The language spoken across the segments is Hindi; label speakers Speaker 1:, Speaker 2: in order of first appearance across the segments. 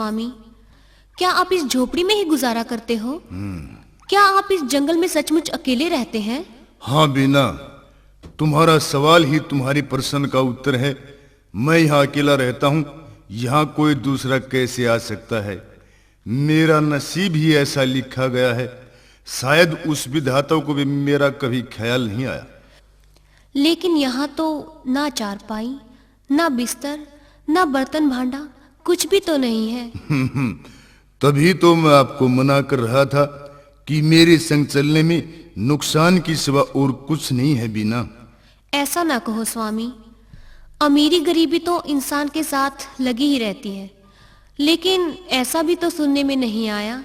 Speaker 1: स्वामी, क्या आप इस झोपड़ी में ही गुजारा करते हो? क्या आप इस जंगल में सचमुच अकेले रहते हैं?
Speaker 2: हाँ बीना, तुम्हारा सवाल ही तुम्हारी प्रश्न का उत्तर है। मैं यहाँ अकेला रहता हूँ, यहाँ कोई दूसरा कैसे आ सकता है? मेरा नसीब ही ऐसा लिखा गया है। शायद उस विधाता को भी मेरा कभी ख्याल नहीं आया।
Speaker 1: लेकिन यहाँ तो ना चारपाई, ना बिस्तर, ना बर्तन भांडा, कुछ भी तो नहीं है।
Speaker 2: तभी तो मैं आपको मना कर रहा था कि मेरे संग चलने में नुकसान की सिवा और कुछ नहीं है बीना।
Speaker 1: ऐसा ना कहो स्वामी, अमीरी गरीबी तो इंसान के साथ लगी ही रहती है, लेकिन ऐसा भी तो सुनने में नहीं आया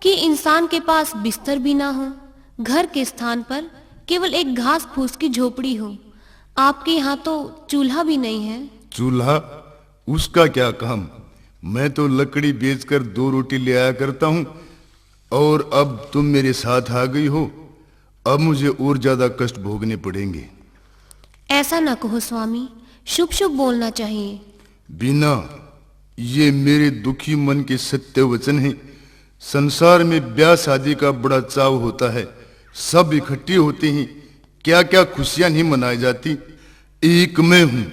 Speaker 1: कि इंसान के पास बिस्तर भी ना हो, घर के स्थान पर केवल एक घास फूस की झोपड़ी हो। आपके यहाँ तो चूल्हा भी नहीं है।
Speaker 2: चूल्हा? उसका क्या काम? मैं तो लकड़ी बेचकर 2 रोटी ले आया करता हूँ, और अब तुम मेरे साथ आ गई हो। अब मुझे और ज्यादा कष्ट भोगने पड़ेंगे।
Speaker 1: ऐसा ना कहो स्वामी, शुभ शुभ बोलना चाहिए।
Speaker 2: बीना, ये मेरे दुखी मन के सत्य वचन हैं। संसार में ब्याह शादी का बड़ा चाव होता है, सब इकट्ठे होते हैं, क्या क्या खुशियां नहीं मनाई जाती। एक मैं हूं,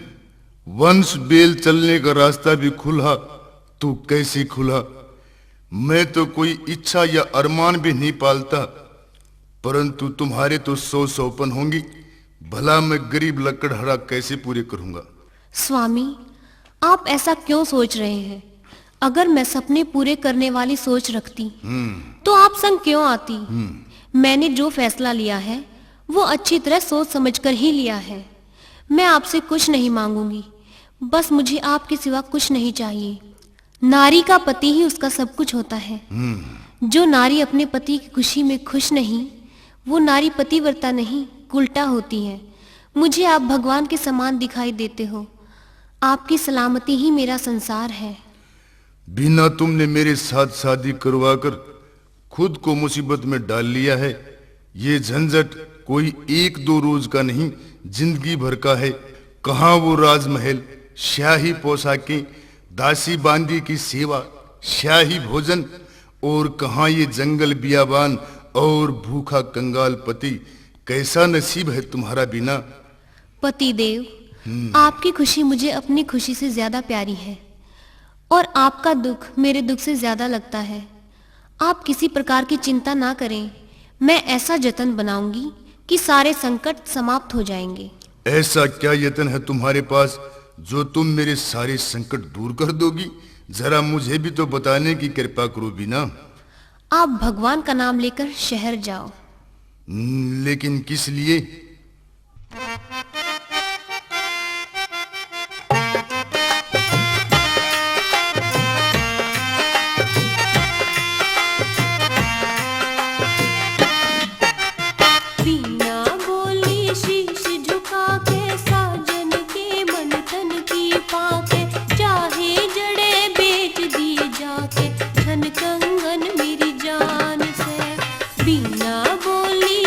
Speaker 2: वंश बेल चलने का रास्ता भी खुला तो कैसे खुला? मैं तो कोई इच्छा या अरमान भी नहीं पालता, परंतु तुम्हारे तो 100 सौपन होंगी। भला मैं गरीब लकड़हारा कैसे पूरे करूंगा?
Speaker 1: स्वामी, आप ऐसा क्यों सोच रहे हैं? अगर मैं सपने पूरे करने वाली सोच रखती तो आप संग क्यों आती? मैंने जो फैसला लिया है वो अच्छी तरह सोच समझकर ही लिया है। मैं आपसे कुछ नहीं मांगूंगी, बस मुझे आपके सिवा कुछ नहीं चाहिए। नारी का पति ही उसका सब कुछ होता है। जो नारी अपने पति की खुशी में खुश नहीं, वो नारी पतिव्रता नहीं, उल्टा होती है। मुझे आप भगवान के समान दिखाई देते हो। आपकी सलामती ही मेरा संसार है।
Speaker 2: बिना तुमने मेरे साथ शादी करवाकर खुद को मुसीबत में डाल लिया है। ये झंझट कोई 1-2 रोज का नहीं, जिंदगी भर का है। कहाँ वो राजमहल, शाही पोशाकें, दासी बांदी की सेवा, शाही भोजन, और कहाँ ये जंगल बियाबान और भूखा कंगाल पति। कैसा नसीब है तुम्हारा बिना।
Speaker 1: पति देव, आपकी खुशी मुझे अपनी खुशी से ज्यादा प्यारी है, और आपका दुख मेरे दुख से ज्यादा लगता है। आप किसी प्रकार की चिंता ना करें, मैं ऐसा जतन बनाऊंगी कि सारे संकट समाप्त हो जाएंगे।
Speaker 2: ऐसा क्या यत्न है तुम्हारे पास जो तुम मेरे सारे संकट दूर कर दोगी? जरा मुझे भी तो बताने की कृपा करो बिना।
Speaker 1: आप भगवान का नाम लेकर शहर जाओ।
Speaker 2: लेकिन किस लिए?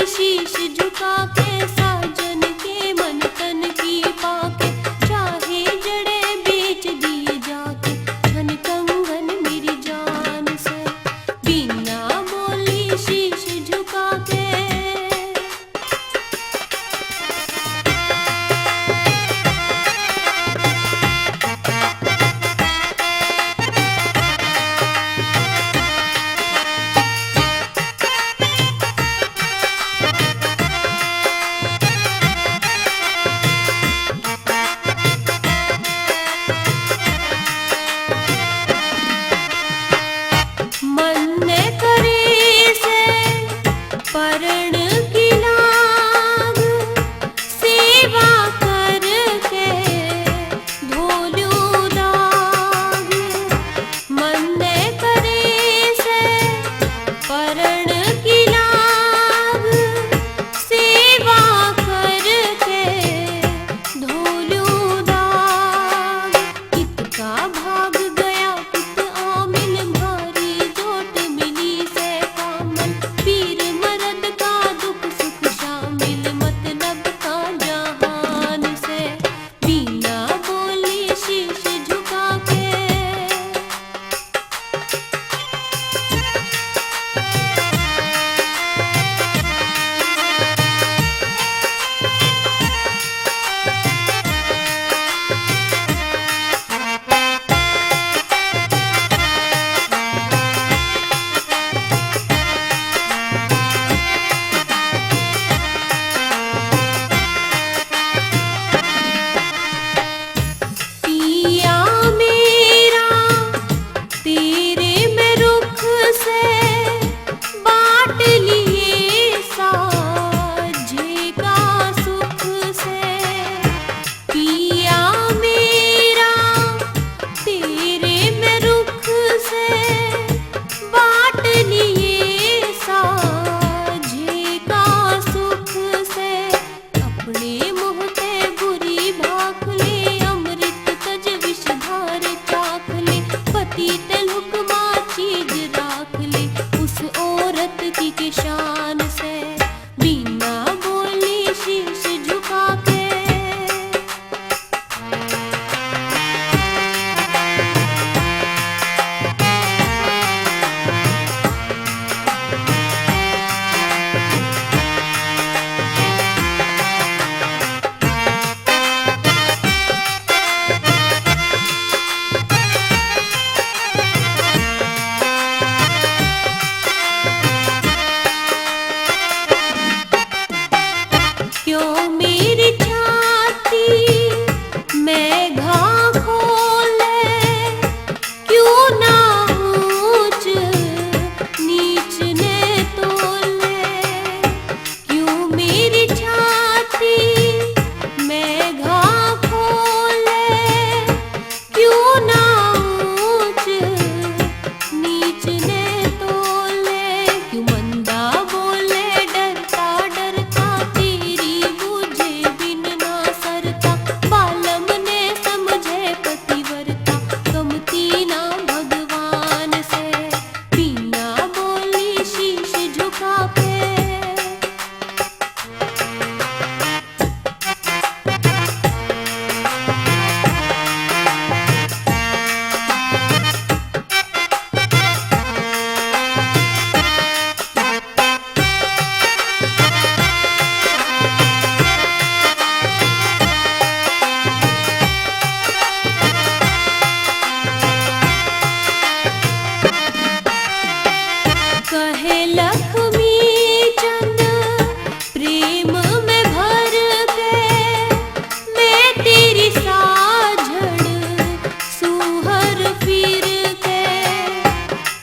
Speaker 1: शीश झुका के साजन के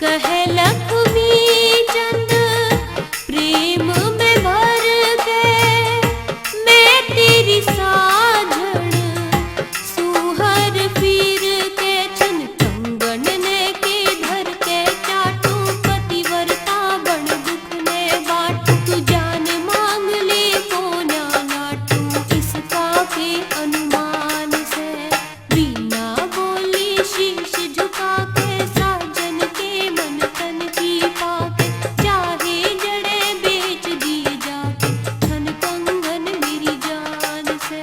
Speaker 1: कह लक्ष्मी चंद प्रेम में भर के मैं तेरी साजन सुहर फिर के छन कंगन ने के धर के चाटू पतिव्रता बन दुख ने बाटू तू जान मांग ले को ना नाटू इसका के अनुमान से बिना बोली शीश झुका के साजन के मन तन की पाके चाहे जड़े बेच दिए जाके छन कंगन मेरी जान से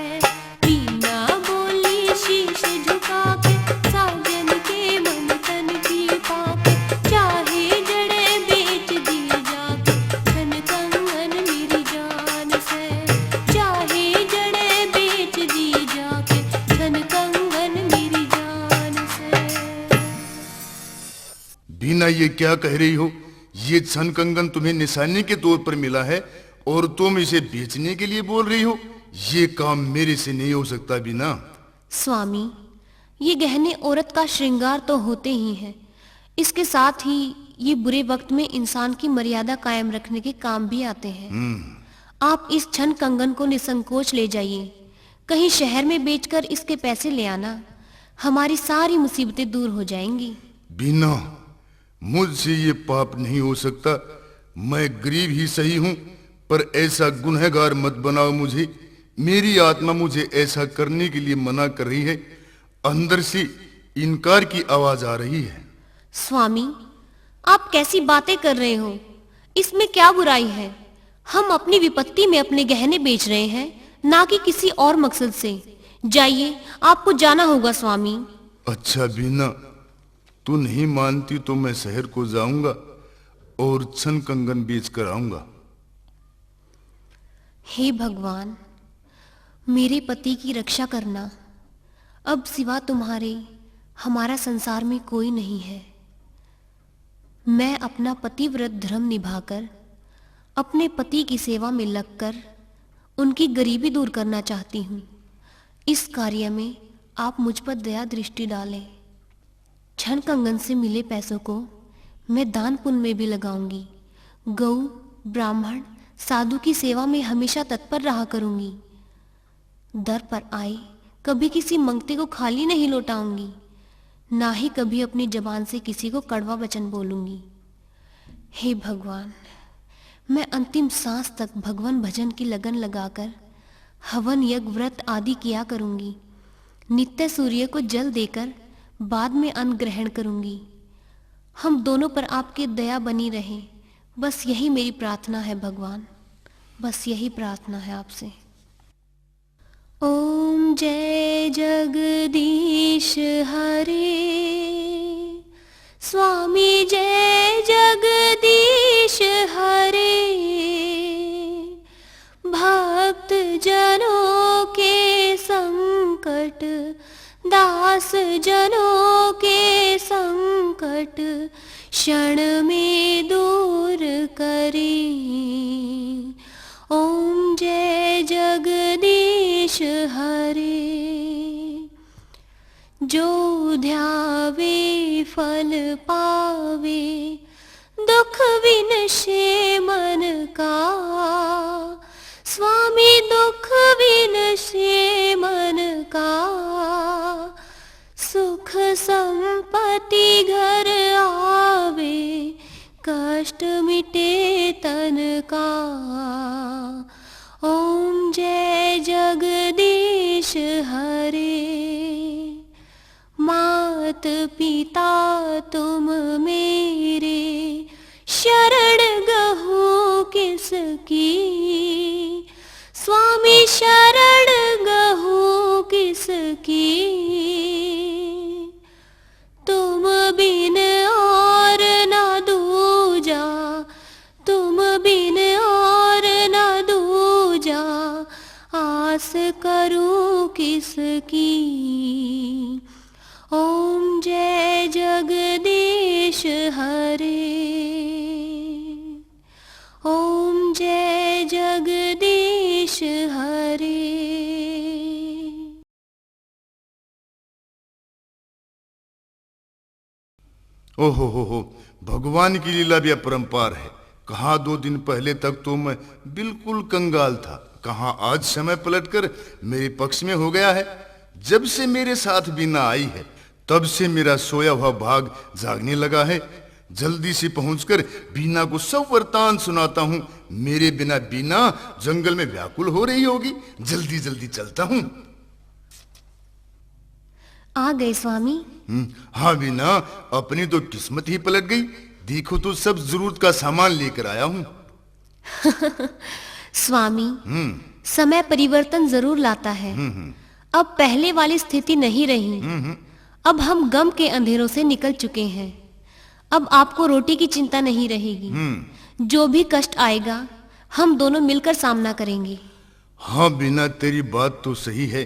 Speaker 1: बिना बोली शीश झुका के साजन के मन तन की पाके चाहे जड़े बेच दिए जाके छन कंगन मेरी जान से चाहे जड़े बेच दिए जाके छन कंगन मेरी जान से।
Speaker 2: बीना, ये क्या कह रही हो? ये छन कंगन तुम्हें निशानी के तौर पर मिला है और तुम इसे बेचने के लिए बोल रही हो? ये काम मेरे से नहीं हो सकता बीना।
Speaker 1: स्वामी, ये गहने औरत का श्रृंगार तो होते ही हैं, इसके साथ ही ये बुरे वक्त में इंसान की मर्यादा कायम रखने के काम भी आते हैं। आप इस छन कंगन को निसंकोच ले जाइए, कहीं शहर में बेचकर इसके पैसे ले आना, हमारी सारी मुसीबतें दूर हो जाएंगी।
Speaker 2: बीना, मुझसे ये पाप नहीं हो सकता। मैं गरीब ही सही हूँ, पर ऐसा गुनहगार मत बनाओ मुझे। मेरी आत्मा मुझे ऐसा करने के लिए मना कर रही है। अंदर से इनकार की आवाज आ रही है।
Speaker 1: स्वामी, आप कैसी बातें कर रहे हो? इसमें क्या बुराई है? हम अपनी विपत्ति में अपने गहने बेच रहे हैं, ना कि किसी और मकसद से। जाइए, आपको जाना होगा स्वामी।
Speaker 2: अच्छा बीना, तू नहीं मानती तो मैं शहर को जाऊंगा और छन कंगन बेच कर आऊंगा।
Speaker 1: हे भगवान, मेरे पति की रक्षा करना। अब सिवा तुम्हारे हमारा संसार में कोई नहीं है। मैं अपना पतिव्रत धर्म निभाकर अपने पति की सेवा में लगकर उनकी गरीबी दूर करना चाहती हूँ। इस कार्य में आप मुझ पर दया दृष्टि डालें। छन कंगन से मिले पैसों को मैं दान पुण्य में भी लगाऊंगी। गौ, ब्राह्मण, साधु की सेवा में हमेशा तत्पर रहा करूंगी। दर पर आए कभी किसी मंगते को खाली नहीं लौटाऊंगी, ना ही कभी अपनी जबान से किसी को कड़वा वचन बोलूंगी। हे भगवान, मैं अंतिम सांस तक भगवान भजन की लगन लगाकर हवन, यज्ञ, व्रत आदि किया करूंगी। नित्य सूर्य को जल देकर बाद में अन्न ग्रहण करूंगी। हम दोनों पर आपकी दया बनी रहे, बस यही मेरी प्रार्थना है भगवान, बस यही प्रार्थना है आपसे। ओम जय जगदीश हरे, स्वामी जय जगदीश हरे। भक्त जनों के संकट, दास जनों के संकट क्षण में दूर करे। ओम जय जगदीश हरे। जो ध्यावे फल पावे, दुख विनशे मन का। स्वामी दुख विनशे मन का, सुख संपत्ति घर आवे, कष्ट मिटे तन का। ओम जय जगदीश हरे। मात पिता तुम मेरे, शरण गहूँ किसकी। स्वामी शरण गहूँ किसकी। तुम बिन और ना दूजा, तुम बिन और ना दूजा, आस करूं किसकी। ओम जय जगदीश हरे। ओम जय जगदीश हरे।
Speaker 2: ओहो हो, भगवान की लीला भी अपरंपार है। कहाँ 2 दिन पहले तक तो मैं बिल्कुल कंगाल था, कहाँ आज समय पलटकर मेरे पक्ष में हो गया है। जब से मेरे साथ बीना आई है तब से मेरा सोया हुआ भाग जागने लगा है। जल्दी से पहुंचकर बीना को सब वृतांत सुनाता हूँ। मेरे बिना बीना जंगल में व्याकुल हो रही होगी। जल्दी जल्दी चलता हूँ।
Speaker 1: आ गए स्वामी।
Speaker 2: हाँ बीना, अपनी तो किस्मत ही पलट गई। देखो तो सब जरूरत का सामान लेकर आया हूँ।
Speaker 1: स्वामी, समय परिवर्तन जरूर लाता है। अब पहले वाली स्थिति नहीं रही। अब हम गम के अंधेरों से निकल चुके हैं। अब आपको रोटी की चिंता नहीं रहेगी। जो भी कष्ट आएगा हम दोनों मिलकर सामना करेंगे।
Speaker 2: हाँ बीना, तेरी बात तो सही है,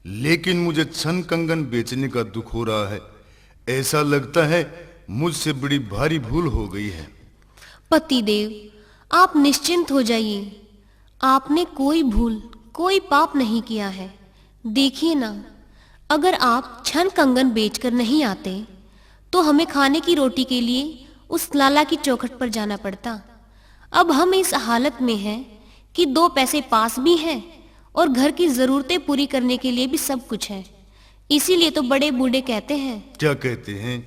Speaker 2: लेकिन मुझे छन कंगन बेचने का दुख हो रहा है। ऐसा लगता है मुझसे बड़ी भारी भूल हो गई है।
Speaker 1: पतिदेव, आप निश्चिंत हो जाइए। आपने कोई भूल, कोई पाप नहीं किया है। देखिए ना, अगर आप छन कंगन बेचकर नहीं आते तो हमें खाने की रोटी के लिए उस लाला की चौखट पर जाना पड़ता। अब हम इस हालत में हैं कि 2 पैसे पास भी हैं और घर की जरूरतें पूरी करने के लिए भी सब कुछ है। इसीलिए तो बड़े बूढ़े कहते हैं।
Speaker 2: क्या कहते हैं?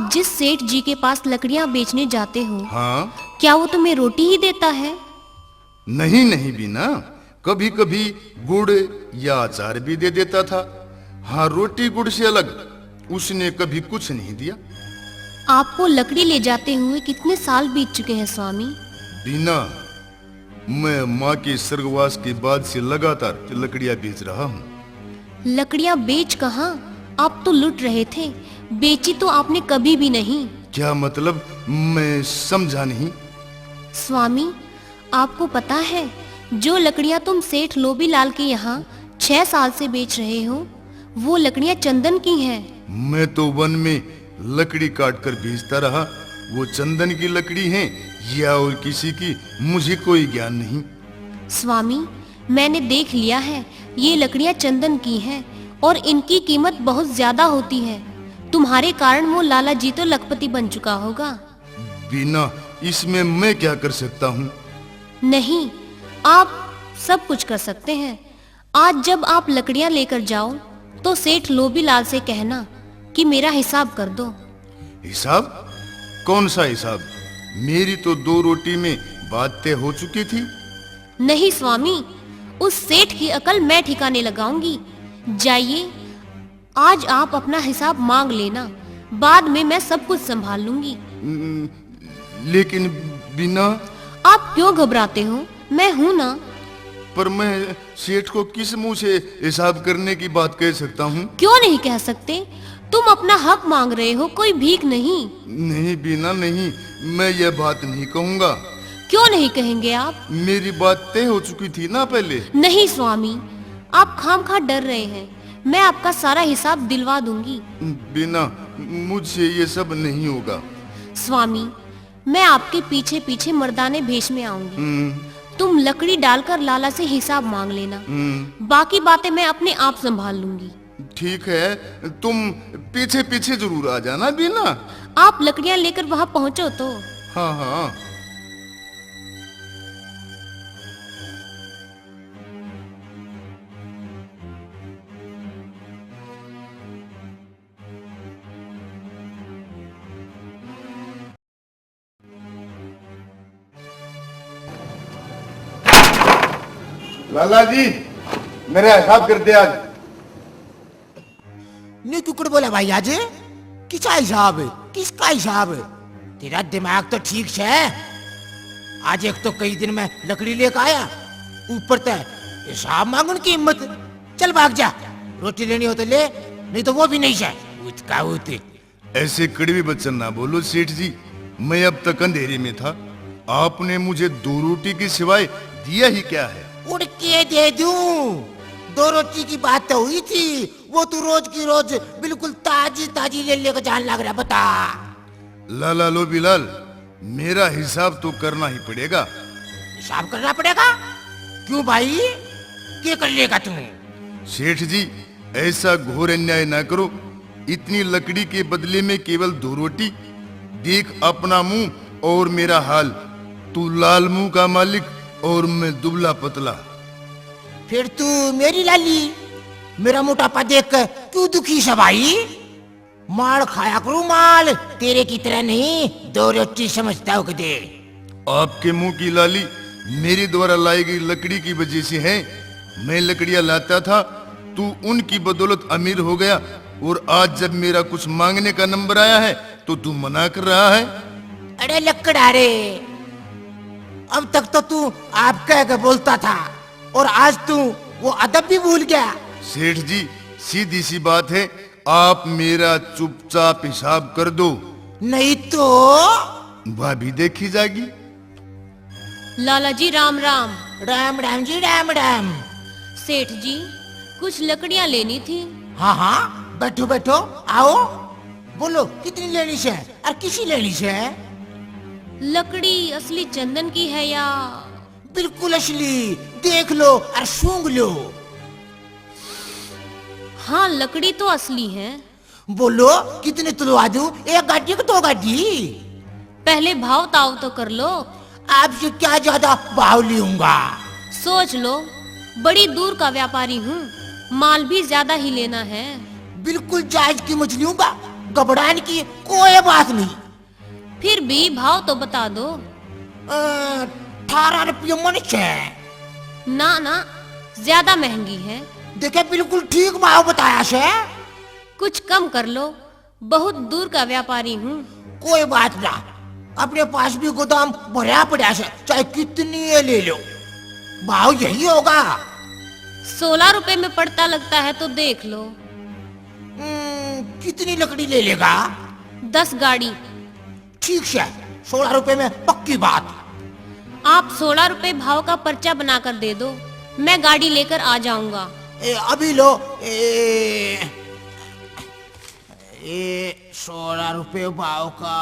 Speaker 1: आप जिस सेठ जी के पास लकड़ियां बेचने जाते हो,
Speaker 2: हाँ,
Speaker 1: क्या वो तुम्हें रोटी ही देता है?
Speaker 2: नहीं नहीं बीना, कभी कभी गुड़ या अचार भी दे देता था। हाँ, रोटी गुड़ से अलग उसने कभी कुछ नहीं दिया।
Speaker 1: आपको लकड़ी ले जाते हुए कितने साल बीत चुके हैं स्वामी?
Speaker 2: बीना, मैं माँ के स्वर्गवास के बाद से लगातार लकड़ियाँ बेच रहा हूँ।
Speaker 1: लकड़ियां बेच कहाँ, आप तो लुट रहे थे। बेची तो आपने कभी भी नहीं।
Speaker 2: क्या मतलब? मैं समझा नहीं।
Speaker 1: स्वामी, आपको पता है जो लकड़ियां तुम सेठ लोबीलाल के यहाँ 6 साल से बेच रहे हो, वो लकड़ियां चंदन की हैं।
Speaker 2: मैं तो वन में लकड़ी काट कर बेचता रहा। वो चंदन की लकड़ी है या और किसी की, मुझे कोई ज्ञान नहीं।
Speaker 1: स्वामी, मैंने देख लिया है, ये लकड़ियां चंदन की हैं और इनकी कीमत बहुत ज्यादा होती है। तुम्हारे कारण वो लाला जी तो लखपति बन चुका होगा।
Speaker 2: बिना, इसमें मैं क्या कर सकता हूँ?
Speaker 1: नहीं, आप सब कुछ कर सकते हैं। आज जब आप लकड़ियां लेकर जाओ तो सेठ लोबीलाल से कहना कि मेरा हिसाब कर दो।
Speaker 2: हिसाब? कौन सा हिसाब? मेरी तो 2 रोटी में बात तय हो चुकी थी।
Speaker 1: नहीं स्वामी, उस सेठ की अकल मैं ठिकाने लगाऊंगी। जाइए, आज आप अपना हिसाब मांग लेना, बाद में मैं सब कुछ संभाल लूंगी।
Speaker 2: लेकिन बिना,
Speaker 1: आप क्यों घबराते हो? मैं हूं ना।
Speaker 2: पर मैं सेठ को किस मुंह से हिसाब करने की बात कह सकता हूँ?
Speaker 1: क्यों नहीं कह सकते? तुम अपना हक मांग रहे हो, कोई भीख नहीं।
Speaker 2: नहीं बिना, नहीं, मैं ये बात नहीं कहूँगा।
Speaker 1: क्यों नहीं कहेंगे आप?
Speaker 2: मेरी बात तय हो चुकी थी ना पहले।
Speaker 1: नहीं स्वामी, आप खामखा डर रहे हैं। मैं आपका सारा हिसाब दिलवा दूंगी।
Speaker 2: बिना, मुझसे ये सब नहीं होगा।
Speaker 1: स्वामी, मैं आपके पीछे पीछे मर्दाने भेष में आऊंगी। तुम लकड़ी डालकर लाला से हिसाब मांग लेना। बाकी बातें मैं अपने आप संभाल लूंगी।
Speaker 2: ठीक है, तुम पीछे पीछे जरूर आ जाना बिना।
Speaker 1: आप लकड़ियां लेकर वहां पहुंचो तो।
Speaker 2: हाँ हाँ। लाला जी, मेरा हिसाब कर दे आज।
Speaker 3: ने कुकड़ बोला भाई आज किसका हिसाब है? किसका हिसाब है? तेरा दिमाग तो ठीक है। आज एक तो कई दिन में लकड़ी लेकर आया, ऊपर तक हिसाब मांगने की हिम्मत। चल भाग जा, रोटी लेनी हो तो ले, नहीं तो वो भी नहीं है। उसका होते
Speaker 2: ऐसे कड़वी वचन ना बोलो सेठ जी। मैं अब तक अंधेरे में था। आपने मुझे 2 रोटी के सिवाय दिया ही क्या है?
Speaker 3: उड़ के दे दूं। 2 रोटी की बात तो हुई थी, वो तू रोज की रोज बिल्कुल ताजी ताजी ले लेकर जान लग रहा। बता।
Speaker 2: लाला लोबीलाल, मेरा हिसाब तो करना ही पड़ेगा।
Speaker 3: हिसाब करना पड़ेगा? क्यों भाई, क्या कर लेगा तू?
Speaker 2: सेठ जी, ऐसा घोर अन्याय ना करो। इतनी लकड़ी के बदले में केवल 2 रोटी। देख अपना मुंह और मेरा हाल। तू लाल मुंह का मालिक और मैं दुबला पतला।
Speaker 3: फिर तू मेरी लाली, मेरा मोटापा देख कर क्यों दुखी है भाई? माल खाया करूं माल, तेरे की तरह नहीं। 2 रोटी समझता हो दे।
Speaker 2: आपके मुंह की लाली मेरे द्वारा लाई गई लकड़ी की वजह से है। मैं लकड़ियां लाता था, तू उनकी बदौलत अमीर हो गया, और आज जब मेरा कुछ मांगने का नंबर आया है तो तू मना कर रहा है।
Speaker 3: अरे लकड़ा रे, अब तक तो तू आप कह के बोलता था, और आज तू वो अदब भी भूल गया।
Speaker 2: सेठ जी, सीधी सी बात है, आप मेरा चुपचाप हिसाब कर दो,
Speaker 3: नहीं तो
Speaker 2: भाभी देखी जाएगी।
Speaker 1: लाला जी राम राम।
Speaker 3: राम राम जी, राम राम।
Speaker 1: सेठ जी, कुछ लकड़ियां लेनी थी।
Speaker 3: हाँ हाँ, बैठो बैठो, आओ। बोलो कितनी लेनी है और किसी लेनी है?
Speaker 1: लकड़ी असली चंदन की है या?
Speaker 3: बिल्कुल असली, देख लो और सूंघ लो।
Speaker 1: हाँ, लकड़ी तो असली है।
Speaker 3: बोलो कितने तुलवा दूं? 1 गाड़ी की 2 गाड़ी?
Speaker 1: पहले भाव ताव तो कर लो।
Speaker 3: आपसे क्या ज्यादा भाव लूंगा?
Speaker 1: सोच लो, बड़ी दूर का व्यापारी हूँ, माल भी ज्यादा ही लेना है।
Speaker 3: बिल्कुल जायज कीमत लूंगा। घबराने की कोई बात नहीं।
Speaker 1: फिर भी भाव तो बता दो।
Speaker 3: 18 रुपये मन छे।
Speaker 1: ना ना, ज्यादा महंगी है।
Speaker 3: देखे बिल्कुल ठीक भाव बताया से।
Speaker 1: कुछ कम कर लो, बहुत दूर का व्यापारी हूँ।
Speaker 3: कोई बात ना, अपने पास भी गोदाम भरा पड़ा से, चाहे कितनी ये ले लो, भाव यही होगा।
Speaker 1: 16 रुपए में पड़ता लगता है तो देख लो।
Speaker 3: कितनी लकड़ी ले लेगा?
Speaker 1: 10 गाड़ी।
Speaker 3: ठीक है, 16 रुपए में पक्की बात।
Speaker 1: आप 16 रुपए भाव का पर्चा बनाकर दे दो, मैं गाड़ी लेकर आ जाऊंगा।
Speaker 3: अभी लो। 16 रुपए भाव का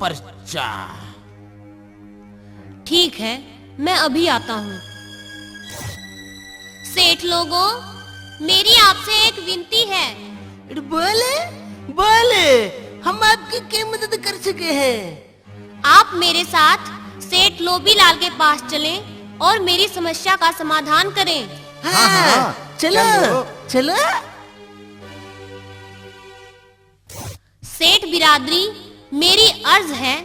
Speaker 3: पर्चा।
Speaker 1: ठीक है, मैं अभी आता हूँ। सेठ लोगों, मेरी आपसे एक विनती है।
Speaker 4: बोले बोले, हम आपकी क्या मदद कर सके हैं?
Speaker 1: आप मेरे साथ सेठ लोबीलाल के पास चलें और मेरी समस्या का समाधान करें।
Speaker 4: हाँ, चलो चलो।
Speaker 1: सेठ बिरादरी, मेरी अर्ज है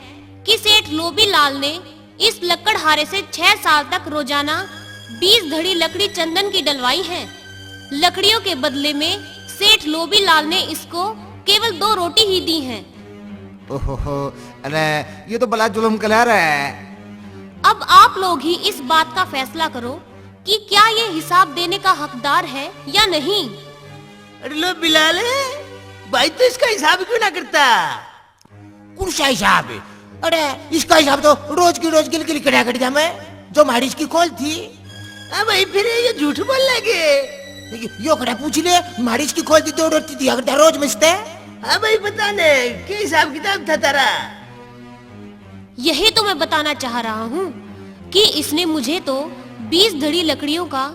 Speaker 1: कि सेठ लोबीलाल ने इस लकड़हारे से 6 साल तक रोजाना 20 धड़ी लकड़ी चंदन की डलवाई है। लकड़ियों के बदले में सेठ लोबीलाल ने इसको केवल 2 रोटी ही दी हैं।
Speaker 3: ओहो, अरे ये तो बड़ा जुल्म कलह रहा है।
Speaker 1: अब आप लोग ही इस बात का फैसला करो कि क्या ये हिसाब देने का हकदार है या नहीं।
Speaker 4: अरे लो बिलाल, भाई तो इसका हिसाब क्यों ना करता?
Speaker 3: कौन सा हिसाब है? अरे इसका हिसाब तो रोज की रोज गिल गिल करा कर मैं, जो हमारी इसकी खोल थी।
Speaker 4: अब भाई फिर ये झूठ बोल लगे।
Speaker 3: यो कड़ा पूछ ले, हमारी इसकी खोल थी 2 रोटी दिया करता रोज मिलते।
Speaker 4: हाँ भाई, बता ने क्या हिसाब किताब था तारा?
Speaker 1: यही तो मैं बताना चाह रहा हूँ कि इसने मुझे तो 20 धड़ी लकड़ियों का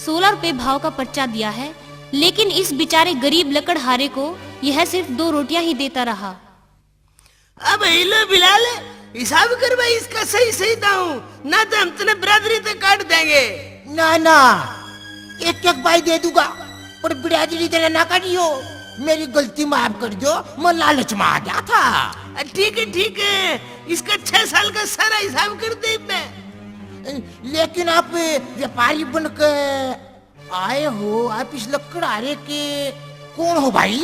Speaker 1: 16 रुपए भाव का पर्चा दिया है, लेकिन इस बेचारे गरीब लकड़हारे को यह सिर्फ 2 रोटियां ही देता रहा।
Speaker 4: अब लो बिलाल, हिसाब कर भाई इसका सही सही दाऊ, ना तो हम तेने बिरादरी तक काट देंगे।
Speaker 3: ना ना, एक एक भाई दे दूंगा, पर बिरादरी तेरा ना काटियो। मेरी गलती माफ कर दो, मैं लालच में आ गया था।
Speaker 4: ठीक है, इसका 6 साल का सारा हिसाब कर दे मैं।
Speaker 3: लेकिन आप व्यापारी बनकर आए हो, आप इस लकड़हारे के कौन हो भाई?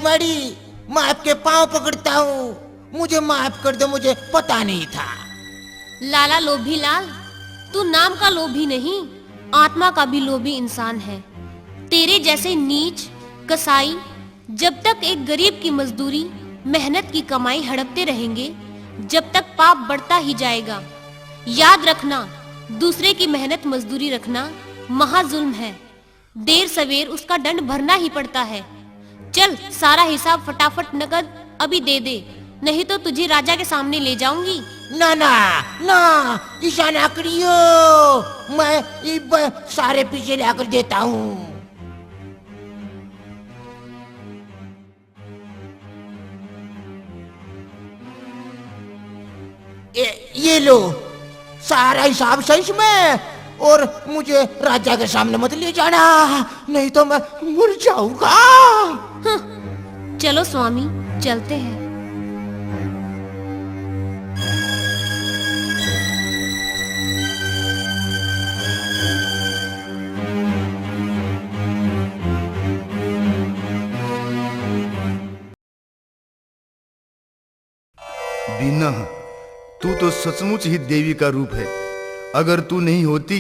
Speaker 3: बड़ी, मैं आपके पांव पकड़ता हूँ, मुझे माफ कर दो, मुझे पता नहीं था।
Speaker 1: लाला लोभी लाल, तू नाम का लोभी नहीं, आत्मा का भी लोभी इंसान है। तेरे जैसे नीच कसाई जब तक एक गरीब की मजदूरी मेहनत की कमाई हड़पते रहेंगे, जब तक पाप बढ़ता ही जाएगा। याद रखना, दूसरे की मेहनत मजदूरी रखना महाजुल्म है। देर सवेर उसका दंड भरना ही पड़ता है। चल सारा हिसाब फटाफट नकद अभी दे दे, नहीं तो तुझे राजा के सामने ले जाऊंगी।
Speaker 3: ना ना ना, ऐसा ना करियो, मैं इब सारे पीछे लाकर देता हूँ। ये लो सारा हिसाब सही में, और मुझे राजा के सामने मत ले जाना, नहीं तो मैं मर जाऊंगा।
Speaker 1: चलो स्वामी, चलते हैं।
Speaker 2: बीना, तू तो सचमुच ही देवी का रूप है। अगर तू नहीं होती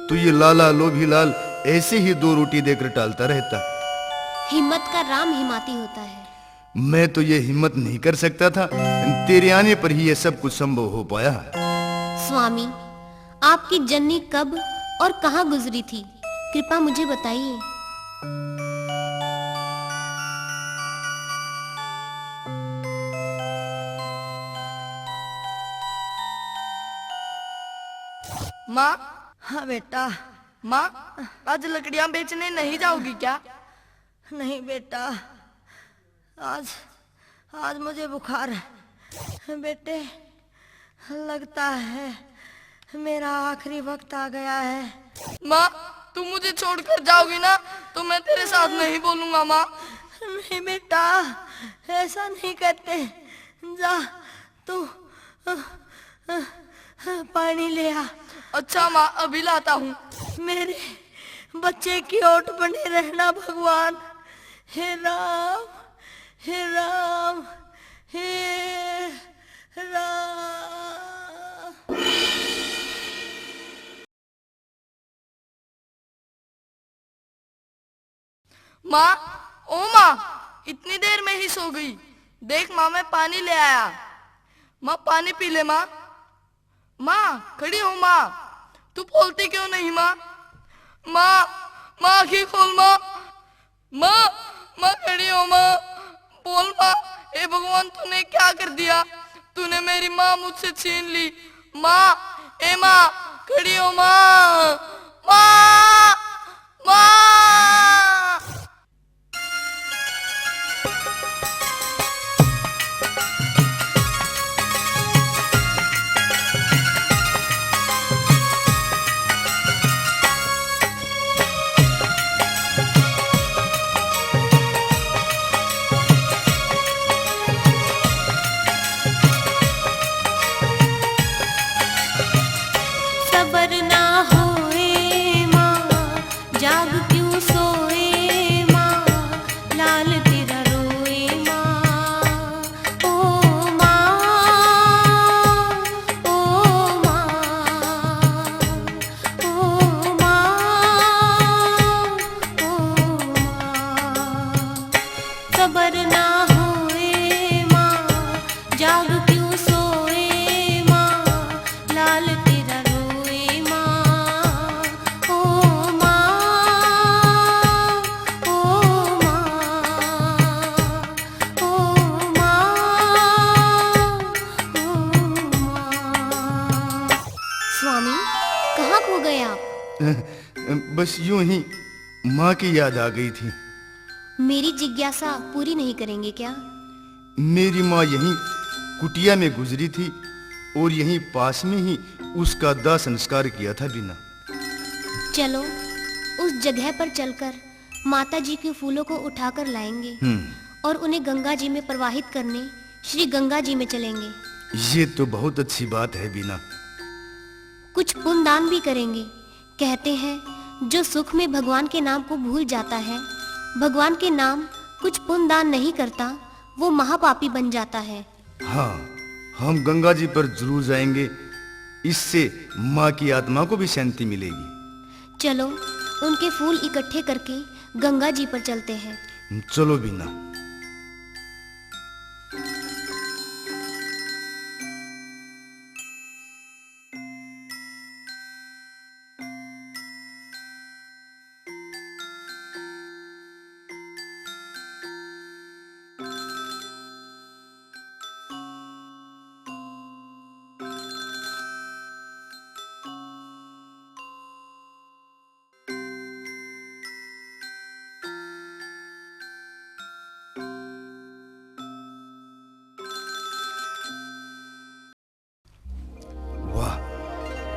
Speaker 2: तो ये लाला लोभी लाल ऐसे ही 2 रोटी देकर टालता रहता।
Speaker 1: हिम्मत का राम हिमाती होता है।
Speaker 2: मैं तो ये हिम्मत नहीं कर सकता था, तेरे आने पर ही ये सब कुछ संभव हो पाया।
Speaker 1: स्वामी, आपकी जन्नी कब और कहाँ गुजरी थी, कृपा मुझे बताइए।
Speaker 5: माँ। हाँ बेटा। माँ, आज लकड़ियाँ बेचने नहीं जाओगी क्या? नहीं बेटा, आज मुझे बुखार है बेटे, लगता है मेरा आखिरी वक्त आ गया है। माँ, तू मुझे छोड़कर जाओगी ना तो मैं तेरे साथ नहीं बोलूंगा। माँ नहीं बेटा, ऐसा नहीं करते, जा तू पानी ले आ। अच्छा माँ, अभी लाता हूँ। मेरे बच्चे की ओट बने रहना भगवान। हे राम, हे राम, हे राम। माँ, ओ माँ, इतनी देर में ही सो गई। देख माँ, मैं पानी ले आया। माँ पानी पी ले। माँ, माँ खड़ी हो। माँ, तू बोलती क्यों नहीं? माँ, माँ, माँ आँखें खोल। माँ, माँ, माँ खड़ी हो। माँ बोल। माँ, हे भगवान, तूने क्या कर दिया? तूने मेरी माँ मुझसे छीन ली। माँ, ए माँ खड़ी हो। माँ, माँ, माँ।
Speaker 1: सबर ना होए माँ, जाग क्यों सोए माँ, लाल तेरा रोए माँ। ओ माँ, ओ माँ, ओ माँ, ओ माँ। सबर ना होए माँ, जाग क्यों सोए माँ, लाल तेरा रोए माँ। ओ माँ, ओ माँ, ओ माँ। स्वामी, कहाँ खो गए आप?
Speaker 2: बस यूं ही माँ की याद आ गई थी।
Speaker 1: मेरी जिज्ञासा पूरी नहीं करेंगे क्या?
Speaker 2: मेरी माँ यहीं कुटिया में गुजरी थी और यहीं पास में ही उसका दाह संस्कार किया था बिना।
Speaker 1: चलो उस जगह पर चलकर माता जी के फूलों को उठाकर लाएंगे और उन्हें गंगा जी में प्रवाहित करने श्री गंगा जी में चलेंगे।
Speaker 2: ये तो बहुत अच्छी बात है बीना।
Speaker 1: कुछ पुण्य दान भी करेंगे। कहते हैं जो सुख में भगवान के नाम को भूल जाता है, भगवान के नाम कुछ पुण्य दान नहीं करता वो महापापी बन जाता है।
Speaker 2: हाँ, हम गंगा जी पर जरूर जाएंगे। इससे माँ की आत्मा को भी शांति मिलेगी।
Speaker 1: चलो उनके फूल इकट्ठे करके गंगा जी पर चलते हैं।
Speaker 2: चलो बीना।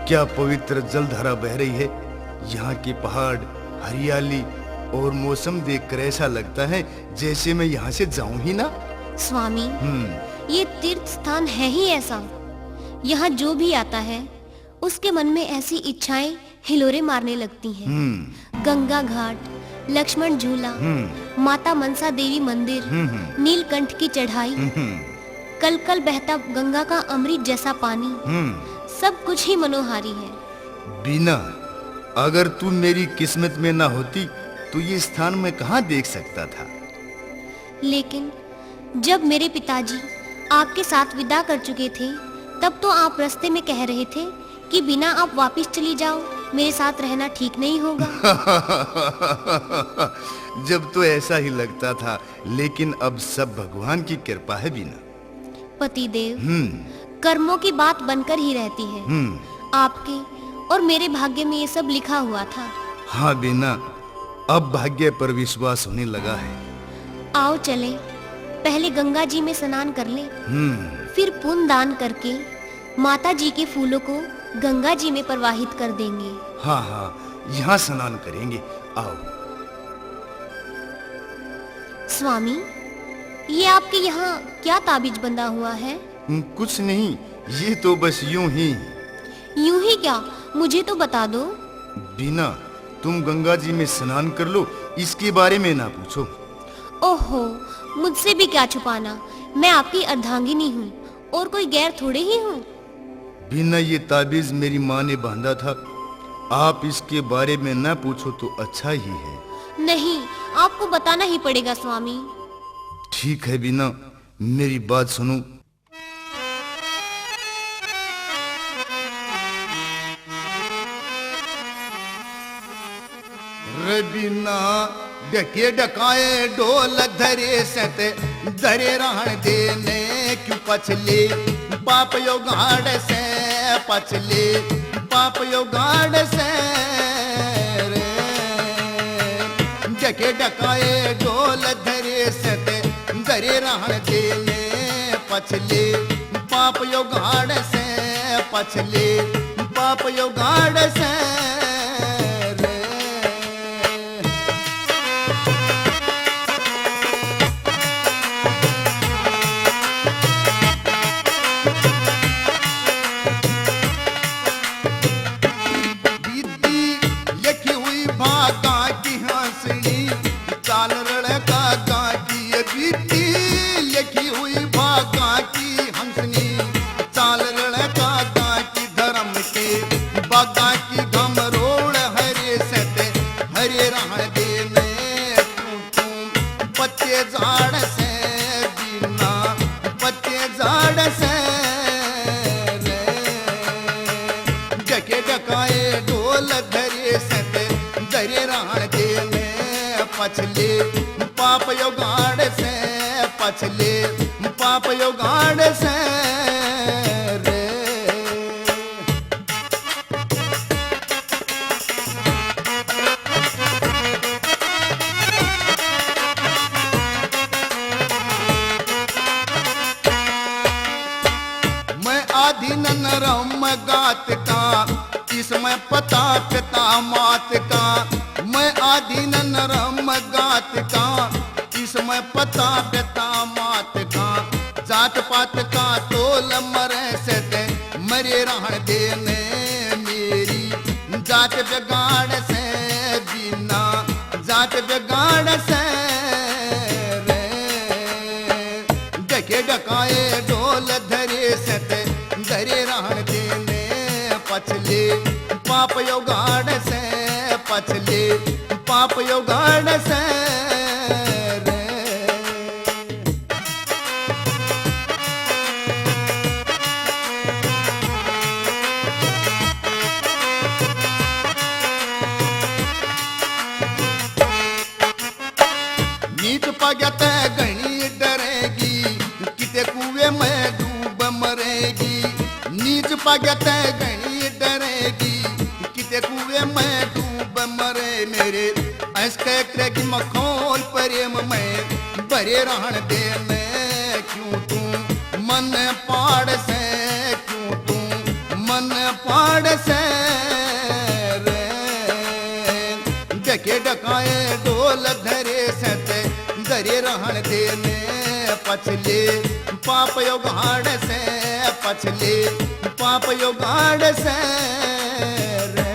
Speaker 2: क्या पवित्र जलधारा बह रही है। यहाँ के पहाड़, हरियाली और मौसम देखकर ऐसा लगता है जैसे मैं यहाँ से जाऊं ही ना।
Speaker 1: स्वामी, ये तीर्थ स्थान है ही ऐसा। यहाँ जो भी आता है उसके मन में ऐसी इच्छाएं हिलोरे मारने लगती हैं। गंगा घाट, लक्ष्मण झूला, माता मनसा देवी मंदिर, नीलकंठ की चढ़ाई, कल कल बहता गंगा का अमृत जैसा पानी, सब कुछ ही मनोहारी है।
Speaker 2: बीना, अगर तू मेरी किस्मत में ना होती तो ये स्थान मैं कहाँ देख सकता था।
Speaker 1: लेकिन जब मेरे पिताजी आपके साथ विदा कर चुके थे तब तो आप रास्ते में कह रहे थे कि बिना आप वापस चली जाओ, मेरे साथ रहना ठीक नहीं होगा।
Speaker 2: जब तो ऐसा ही लगता था, लेकिन अब सब भगवान की कृपा है बीना।
Speaker 1: पतिदेव, कर्मों की बात बनकर ही रहती है। आपके और मेरे भाग्य में ये सब लिखा हुआ था।
Speaker 2: हाँ बीना, अब भाग्य पर विश्वास होने लगा है।
Speaker 1: आओ चले, पहले गंगा जी में स्नान कर ले, फिर पुण्य दान करके माता जी के फूलों को गंगा जी में प्रवाहित कर देंगे।
Speaker 2: हाँ हाँ, यहाँ स्नान करेंगे। आओ।
Speaker 1: स्वामी, ये आपके यहाँ क्या ताबीज बंधा हुआ है?
Speaker 2: कुछ नहीं, ये तो बस यूं ही।
Speaker 1: यूं ही क्या? मुझे तो बता दो।
Speaker 2: बीना, तुम गंगा जी में स्नान कर लो, इसके बारे में ना पूछो।
Speaker 1: ओहो, मुझसे भी क्या छुपाना, मैं आपकी अर्धांगिनी हूँ और कोई गैर थोड़े ही हूँ।
Speaker 2: बीना, ये ताबीज मेरी माँ ने बांधा था, आप इसके बारे में ना पूछो तो अच्छा ही है।
Speaker 1: नहीं, आपको बताना ही पड़ेगा स्वामी।
Speaker 2: ठीक है बीना, मेरी बात सुनो। बिना डके डकाए ढोल धरे सते धरे रहन देने क्यों पछले पाप यो गाड़ से पछले पाप यो गाड़ से रे। डके डकाए ढोल धरे सते धरे रहन देने पछले पाप यो गाड़ से पछले पाप यो गाड़ से। पछले पाप यो गाड़ से पछले पाप यो गाड़ से रे। मैं आधी नरम गात का, इसमें पता पिता मात का। मैं आधी नरम गात का, इसमें पता पिता मात का। जात पात का तोल मरे से ते मरे रहन देने मेरी जात बिगाड़ से बिना जात बिगाड़ से ढोल धरे सत धरे रहन देने पछले पाप योगाड़ से पछले पाप योगाड़ से रे। नीच पगत घनी डरेगी किते कुएं में डूब मरेगी। नीच पगत घनी डरेगी किते कुएं में डूब मरे। मेरे ऐसके करेगी मखौल प्रेम में भरे रहन देने क्यों तू मन पाड़ से क्यों तू मन पाड़ से रे। डके डकाए ढोल धरे सत धरे रहन देने पछले पाप योगाड़ से पछले पाप योगाड़ से रे।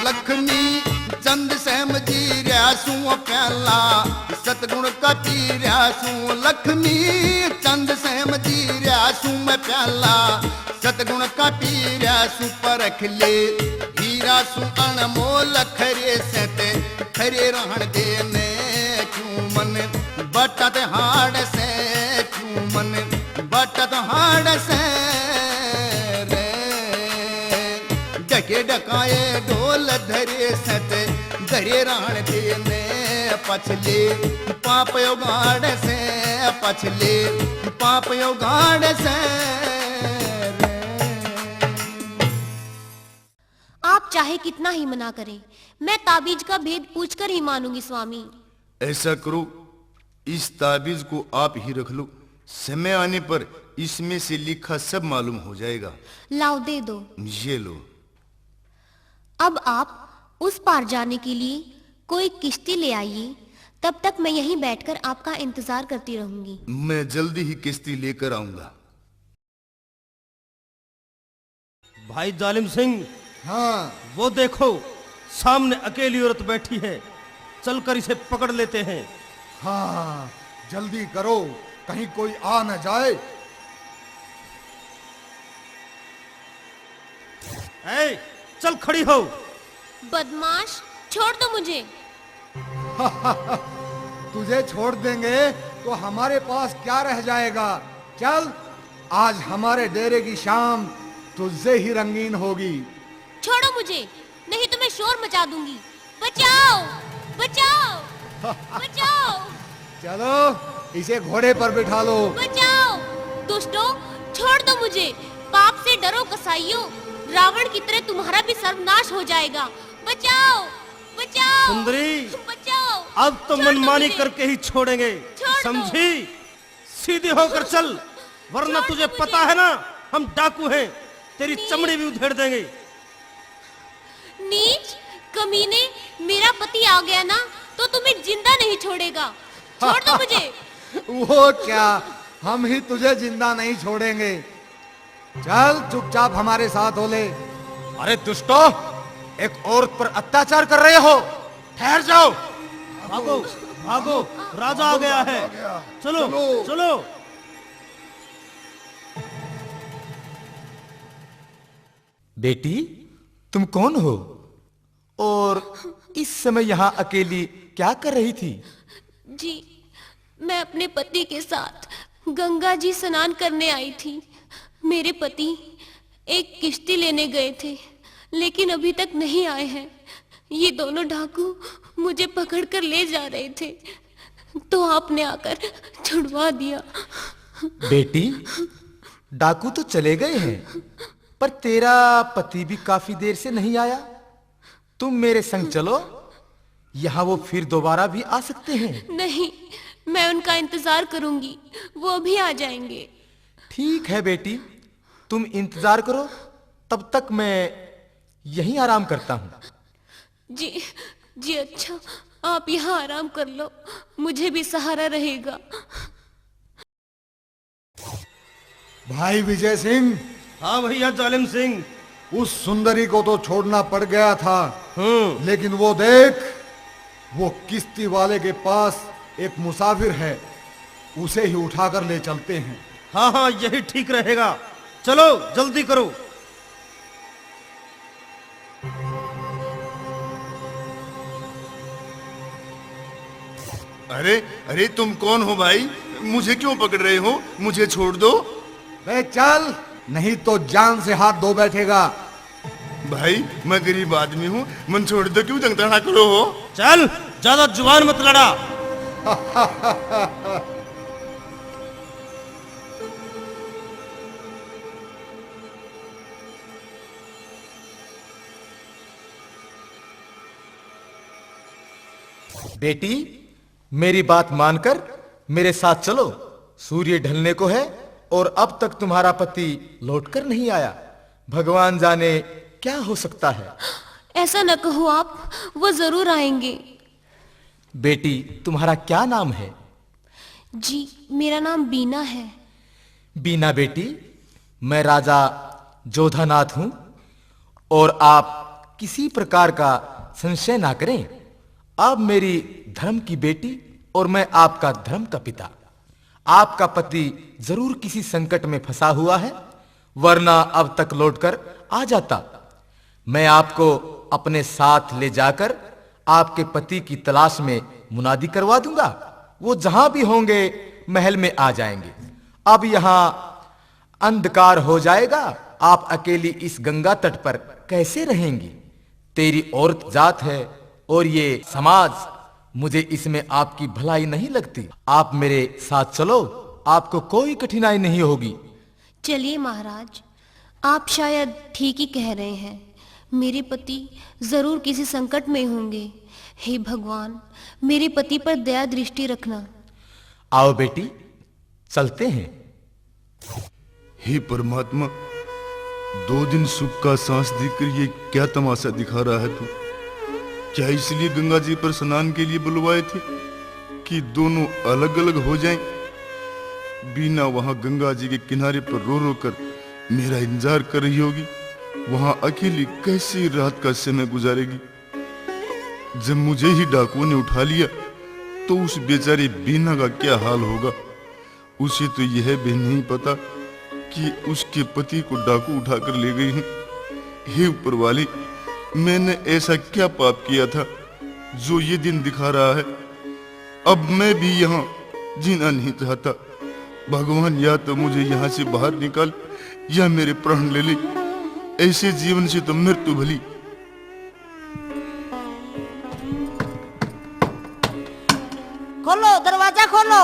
Speaker 2: लक्ष्मी चंद सहम जी रसू प्याला सतगुण का पी रसू। लक्ष्मी चंद सहम जी रसू में प्याला सतगुण का पी रसू परख ले हीरा सु अनमोल खरे सते खरे रहन देने क्यों मन बटत हाड़ से क्यों मन बटत हाड़ से रे। डके डकाए ढोल धरे सत धरे रहन देने पछले पाप योगाड़ से पछले पाप योगाड़ से रे।
Speaker 1: आप चाहे कितना ही मना करें, मैं ताबीज का भेद पूछकर ही मानूंगी स्वामी।
Speaker 2: ऐसा करो, इस ताबीज को आप ही रख लो, समय आने पर इसमें से लिखा सब मालूम हो जाएगा।
Speaker 1: लाओ दे दो।
Speaker 2: ये लो।
Speaker 1: अब आप उस पार जाने के लिए कोई किश्ती ले आइए, तब तक मैं यहीं बैठकर आपका इंतजार करती रहूंगी।
Speaker 2: मैं जल्दी ही किश्ती लेकर आऊंगा।
Speaker 6: भाई जालिम सिंह,
Speaker 7: हाँ
Speaker 6: वो देखो सामने अकेली औरत बैठी है, चलकर इसे पकड़ लेते हैं।
Speaker 7: हाँ जल्दी करो, कहीं कोई आ न जाए।
Speaker 6: ऐ, चल खड़ी हो।
Speaker 1: बदमाश, छोड़ दो मुझे।
Speaker 7: तुझे छोड़ देंगे तो हमारे पास क्या रह जाएगा। चल, आज हमारे डेरे की शाम तुझसे ही रंगीन होगी।
Speaker 1: छोड़ो मुझे, नहीं तो मैं शोर मचा दूंगी। बचाओ, बचाओ, बचाओ,
Speaker 7: चलो इसे घोड़े पर बिठा लो।
Speaker 1: बचाओ। दुष्टों, छोड़ दो मुझे। पाप से डरो कसाईयों, रावण की तरह तुम्हारा भी सर्वनाश हो जाएगा। बचाओ, बचाओ,
Speaker 6: सुंदरी,
Speaker 1: बचाओ।
Speaker 6: अब तो
Speaker 1: छोड़ दो
Speaker 6: मनमानी
Speaker 1: मुझे।
Speaker 6: करके ही छोड़ेंगे,
Speaker 1: छोड़ दो।
Speaker 6: समझी? सीधे होकर चल, वरना
Speaker 1: छोड़
Speaker 6: तुझे
Speaker 1: दो
Speaker 6: पता
Speaker 1: मुझे।
Speaker 6: है ना, हम डाकू हैं, तेरी
Speaker 1: नहीं।
Speaker 6: चमड़ी भी उधेड़ देंगे।
Speaker 1: नीच, कमीने, मेरा पति आ गया ना तो तुम्हें जिंदा नहीं छोड़ेगा। छोड़ दो मुझे।
Speaker 7: वो क्या, हम ही तुझे जिंदा नहीं छोड़ेंगे। चल चुपचाप हमारे साथ हो ले। अरे दुष्टो, एक औरत पर अत्याचार कर रहे हो, ठहर जाओ।
Speaker 6: भागो, भागो, राजा आ गया है। चलो, चलो।
Speaker 3: बेटी, तुम कौन हो और इस समय यहाँ अकेली क्या कर रही थी?
Speaker 1: जी, मैं अपने पति के साथ गंगा जी स्नान करने आई थी। मेरे पति एक किश्ती लेने गए थे, लेकिन अभी तक नहीं आए हैं। ये दोनों डाकू मुझे पकड़कर ले जा रहे थे, तो आपने आकर छुड़वा दिया।
Speaker 3: बेटी, डाकू तो चले गए हैं, पर तेरा पति भी काफी देर से नहीं आया। तुम मेरे संग चलो, यहाँ वो फिर दोबारा भी आ सकते हैं।
Speaker 1: नहीं, मैं उनका इंतजार करूंगी, वो अभी आ जाएंगे।
Speaker 3: ठीक है बेटी, तुम इंतजार करो, तब तक मैं यहीं आराम करता हूँ।
Speaker 1: जी, जी अच्छा, आप यहाँ आराम कर लो, मुझे भी सहारा रहेगा।
Speaker 7: भाई विजय सिंह,
Speaker 6: हाँ भैया जालिम सिंह।
Speaker 7: उस सुंदरी को तो छोड़ना पड़ गया था, लेकिन वो देख, वो किश्ती वाले के पास एक मुसाफिर है, उसे ही उठाकर ले चलते हैं।
Speaker 6: हाँ हाँ, यही ठीक रहेगा। चलो जल्दी करो।
Speaker 2: अरे अरे, तुम कौन हो भाई? मुझे क्यों पकड़ रहे हो? मुझे छोड़ दो।
Speaker 7: बे चल, नहीं तो जान से हाथ धो बैठेगा।
Speaker 2: भाई मैं गरीब आदमी हूँ, मन छोड़ दो, क्यों तंग तड़ा करो हो?
Speaker 6: चल, ज्यादा जुबान मत लड़ा।
Speaker 7: बेटी, मेरी बात मानकर मेरे साथ चलो। सूर्य ढलने को है और अब तक तुम्हारा पति लौटकर नहीं आया। भगवान जाने क्या हो सकता है।
Speaker 1: ऐसा न कहो आप, वो जरूर आएंगे।
Speaker 7: बेटी, तुम्हारा क्या नाम है?
Speaker 1: जी, मेरा नाम बीना है।
Speaker 7: बीना बेटी, मैं राजा जोधानाथ हूं और आप किसी प्रकार का संशय ना करें। आप मेरी धर्म की बेटी और मैं आपका धर्म का पिता। आपका पति जरूर किसी संकट में फंसा हुआ है, वरना अब तक लौटकर आ जाता। मैं आपको अपने साथ ले जाकर आपके पति की तलाश में मुनादी करवा दूंगा। वो जहां भी होंगे महल में आ जाएंगे। अब यहां अंधकार हो जाएगा, आप अकेली इस गंगा तट पर कैसे रहेंगी? तेरी औरत जात है और ये समाज, मुझे इसमें आपकी भलाई नहीं लगती। आप मेरे साथ चलो, आपको कोई कठिनाई नहीं होगी।
Speaker 1: चलिए महाराज, आप शायद ठीक ही कह रहे हैं। मेरे पति जरूर किसी संकट में होंगे। हे भगवान, मेरे पति पर दया दृष्टि रखना।
Speaker 7: आओ बेटी, चलते हैं।
Speaker 2: हे परमात्मा, 2 दिन सुख का सांस देकर ये क्या तमाशा दिखा रहा है तू? क्या इसलिए गंगा जी पर स्नान के लिए बुलवाए थे कि दोनों अलग अलग हो जाएं? बीना वहां गंगा जी के किनारे पर रो रो कर मेरा इंतजार कर रही होगी। वहां अकेली कैसी रात का समय गुजारेगी? जब मुझे ही डाकुओं ने उठा लिया तो उस बेचारी बीना का क्या हाल होगा? उसे तो यह भी नहीं पता कि उसके पति को डाकू उठाकर ले गई हैं। हे ऊपर वाली, मैंने ऐसा क्या पाप किया था जो ये दिन दिखा रहा है? अब मैं भी यहाँ जीना नहीं चाहता। भगवान, या तो मुझे यहाँ से बाहर निकाल या मेरे प्राण ले ले। ऐसे जीवन से तो मृत्यु भली।
Speaker 8: खोलो, दरवाजा खोलो।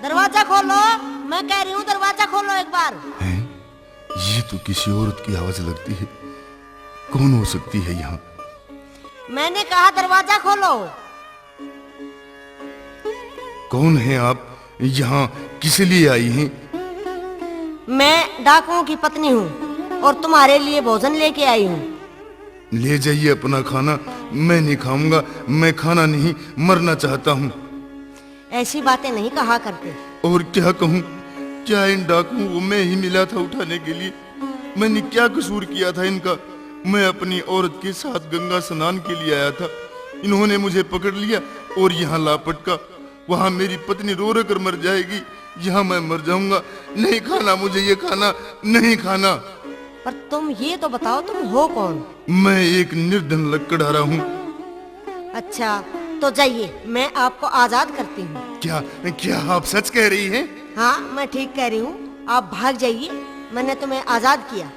Speaker 8: दरवाजा खोलो, मैं कह रही हूँ दरवाजा खोलो एक बार।
Speaker 2: हैं? ये तो किसी औरत की आवाज लगती है। कौन हो सकती है यहाँ?
Speaker 8: मैंने कहा दरवाजा खोलो।
Speaker 2: कौन है आप? यहाँ किस लिए आई हैं?
Speaker 8: मैं डाकुओं की पत्नी हूँ और तुम्हारे लिए भोजन लेके आई हूँ।
Speaker 2: ले जाइए अपना खाना। मैं नहीं खाऊंगा, मैं खाना नहीं, मरना चाहता हूँ।
Speaker 8: ऐसी बातें नहीं कहा करते।
Speaker 2: और क्या कहूँ? क्या इन डाकुओं को मैं ही मिला था उठाने के लिए? मैंने क्या कसूर किया था इनका? मैं अपनी औरत के साथ गंगा स्नान के लिए आया था, इन्होंने मुझे पकड़ लिया और यहाँ लापटका। वहाँ मेरी पत्नी रो रो कर मर जाएगी, यहाँ मैं मर जाऊंगा। नहीं खाना मुझे ये खाना, नहीं खाना।
Speaker 8: पर तुम ये तो बताओ, तुम हो कौन?
Speaker 2: मैं एक निर्धन लकड़हारा हूँ।
Speaker 8: अच्छा, तो जाइए, मैं आपको आजाद करती हूँ।
Speaker 2: क्या क्या आप सच कह रही हैं?
Speaker 8: हाँ, मैं ठीक कह रही हूँ। आप भाग जाइए, मैंने तुम्हें आजाद किया।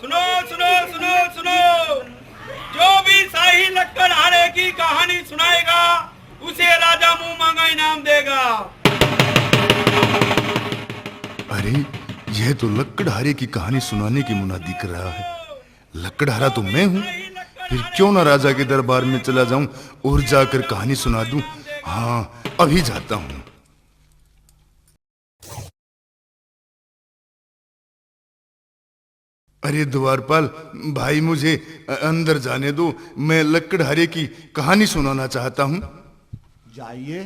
Speaker 9: सुनो सुनो सुनो सुनो, जो भी शाही लक्कड़हारे की कहानी सुनाएगा उसे राजा मुंह मांगा इनाम देगा।
Speaker 2: अरे, यह तो लकड़हारे की कहानी सुनाने की मुनादी कर रहा है। लकड़हारा तो मैं हूँ, फिर क्यों ना राजा के दरबार में चला जाऊं और जाकर कहानी सुना दूं। हाँ, अभी जाता हूँ। अरे द्वारपाल भाई, मुझे अंदर जाने दो। मैं लकड़हारे की कहानी सुनाना चाहता हूँ।
Speaker 7: जाइए।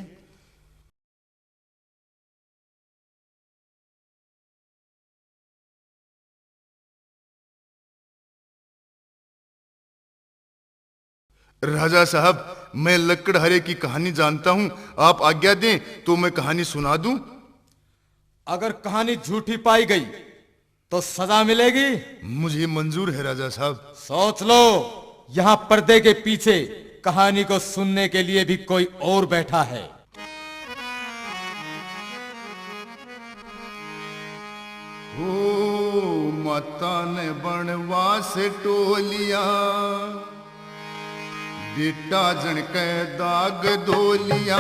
Speaker 2: राजा साहब, मैं लकड़हारे की कहानी जानता हूँ। आप आज्ञा दें तो मैं कहानी सुना दूं।
Speaker 7: अगर कहानी झूठी पाई गई तो सजा मिलेगी।
Speaker 2: मुझे मंजूर है राजा साहब।
Speaker 7: सोच लो, यहाँ पर्दे के पीछे कहानी को सुनने के लिए भी कोई और बैठा है।
Speaker 2: ओ माता ने बनवास टोलिया, बेटा जन के दाग धोलिया।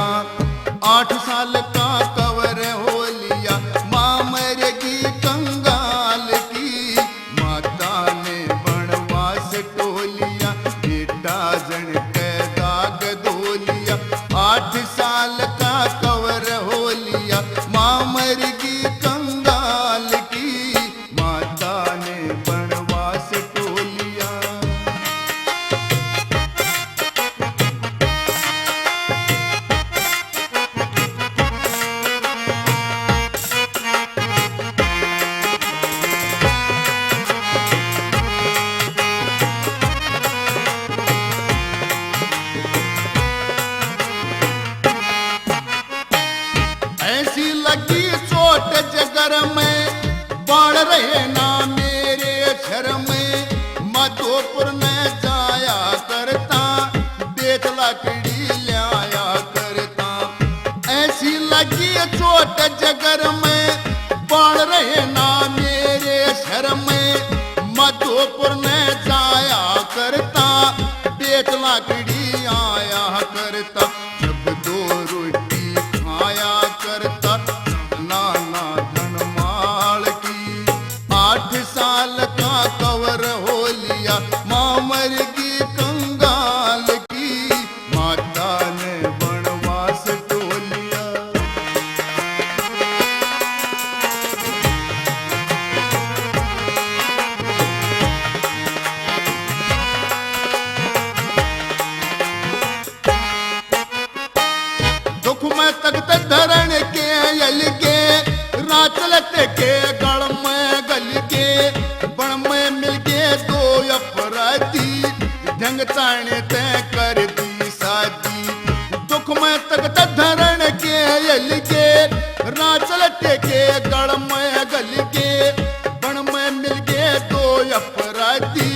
Speaker 2: 8 साल का कवर हो लिया, माँ मरेगी कंगाल की। माता ने बनवास टोलिया, बेटा जन के दाग धोलिया। 8 साल का कवर हो लिया, माँ मरेगी कंगाल की। माता ने बनवास टोलिया। ऐसी लगी चोट जगर में, बाढ़ रहे ना मेरे शर में। मधोपुर में जाया करता, बेच लकड़ी लाया करता। ऐसी लगी चोट जगर में, बाढ़ रहे ना मेरे शर में। मधोपुर में जाया करता, बेच लकड़ी आया करता। जब 2 रोटी खाया करता, नाना धनमाल की। 8 साल का कवर हो लिया, माँ मरेगी कंगाल की। माता ने बनवास टोलिया। दुख में तख्त धरण के यल के, राचलत के गढ़ में गल के। बण में मिल के 2 अपराधी, ढंग ताने तय कर दी शादी। दुख में तख्त धरण के यल के, राचलत के गढ़ में गल के। बण में मिल के 2 अपराधी,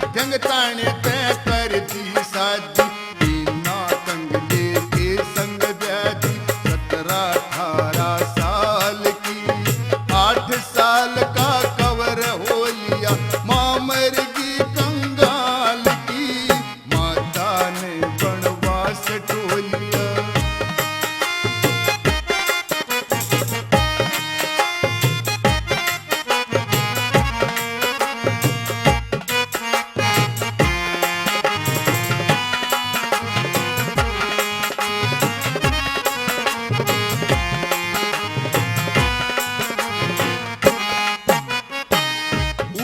Speaker 2: ढंग ताने तय कर दी शादी। बिना तंग लेके संग व्याधि, 17-18 साल की। 8 साल का कवर हो लिया, माँ मरेगी कंगाल की। माता ने बनवास टोलिया।